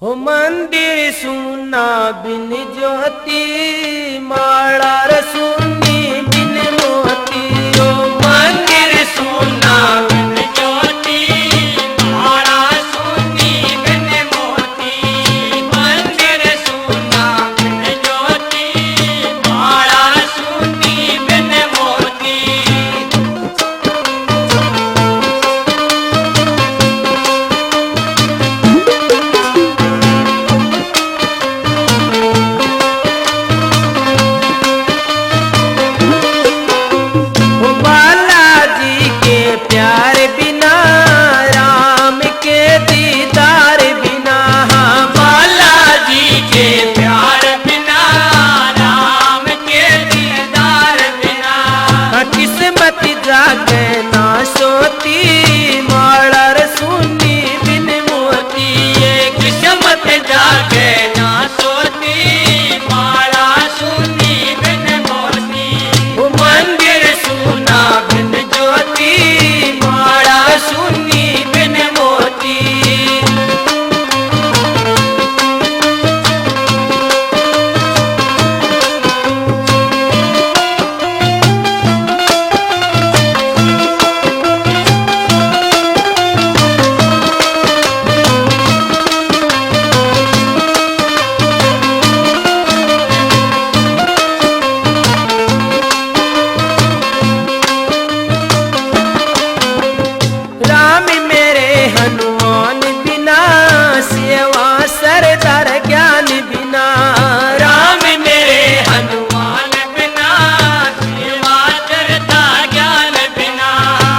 हो मंदिर सुना बिन ज्योति माला रसूनी बिन मोती। हो मंदिर सुना बिन ज्योति माला सुनी बिन मोती। मंदिर सुना बिन ज्योति माला सुनी बिन मोती। प्यार बिना राम के दीदार बिना। बालाजी के प्यार बिना राम के दीदार बिना। किस्मत जागे ना सोती माला रसूनी बिन मोती। ये किस्मत जागे ना सोती माला सुनी बिन मोती। वो मंदिर सुना बिन ज्योति माला सुनी बिन मोती। राम मेरे हनुमान बिना सेवा सरदार ज्ञान बिना। राम मेरे हनुमान बिना सेवा सरदार ज्ञान बिना।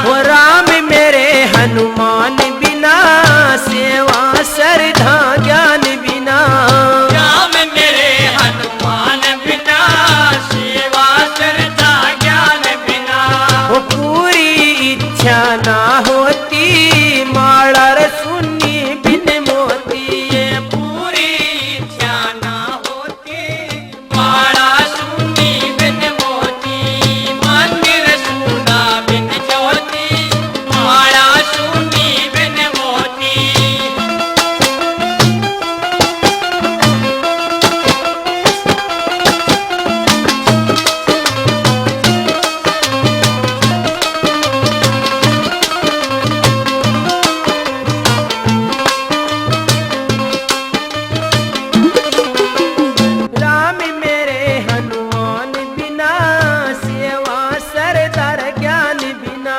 वो राम मेरे हनुमान बिना सेवा सरधा ज्ञान बिना। राम मेरे हनुमान बिना सेवा सरधा ज्ञान बिना। वो पूरी इच्छा ना होती माला रसूनी बिन मोती। ये पूरी इच्छा ना होती माला सुनी बिन मोती। मंदिर सुना बिन ज्योति माला सुनी बिन मोती। राम मेरे हनुमान बिना सेवा सरदार ज्ञान बिना।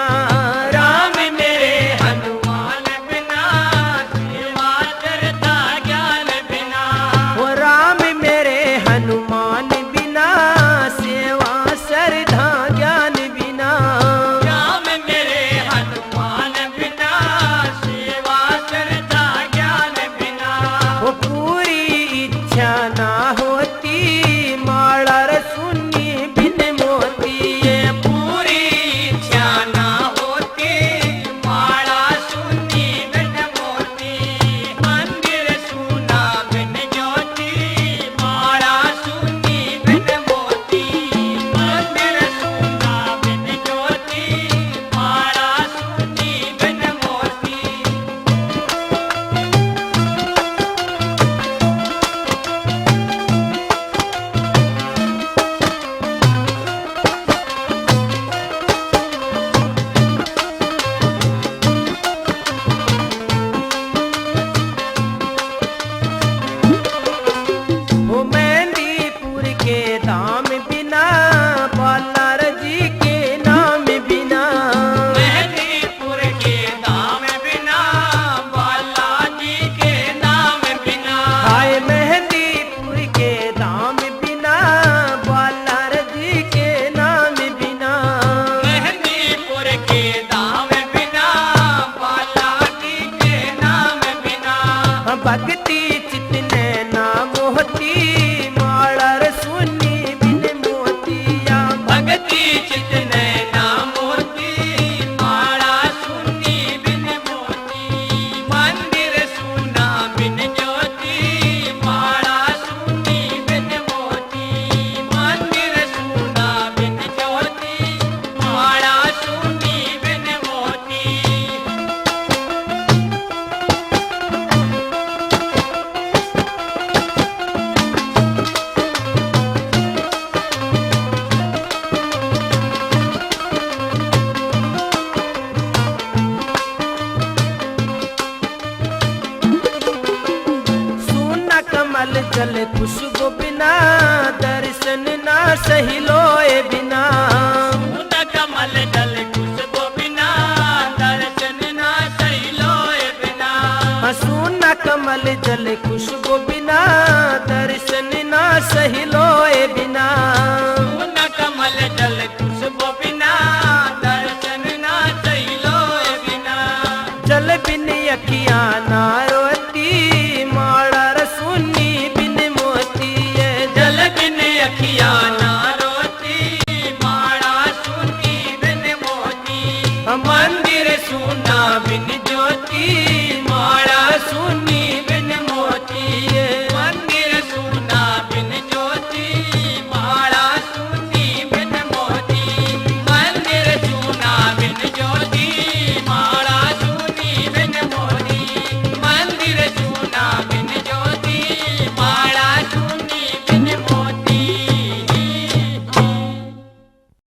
राम मेरे हनुमान बिना सेवा सरदार ज्ञान बिना। वो राम मेरे हनुमान बिना सेवा सरधा ज्ञान बिना। राम मेरे हनुमान बिना सेवा सरधा ज्ञान बिना। वो पूरी इच्छा ना होती माला रसूनी बिन मोती। ये पूरी इच्छा ना होती माला सुनी बिन मोती। मंदिर सुना बिन ज्योति माला सुनी बिन मोती। मंदिर सुना बिन ज्योति माला सुनी बिन मोती। वो मेहंदीपुर के दाम बिना बालार जी के नाम बिना। मेहंदीपुर के दाम बिना बालाजी के नाम बिना। हाय मेहंदीपुर के दाम बिना बालार जी के नाम बिना। मेहंदीपुर के दाम बिना बालाजी के नाम बिना। भक्ति चितने नाम होती माला रसूनी बिन मोतिया। भक्ति चितने नाम होती माला सुनी बिन मोती। मंदिर सुना बिन ज्योति माला सुनी बिन मोती। मंदिर सुना बिन ज्योति माला सुनी बिन मोती। कमल जल खुशबू बिना दर्शन ना सही लोए बिना। सूना कमल जल खुशबू बिना दर्शन ना सही लोए बिना। सूना कमल जल खुशबू बिना दर्शन ना सही लोए बिना।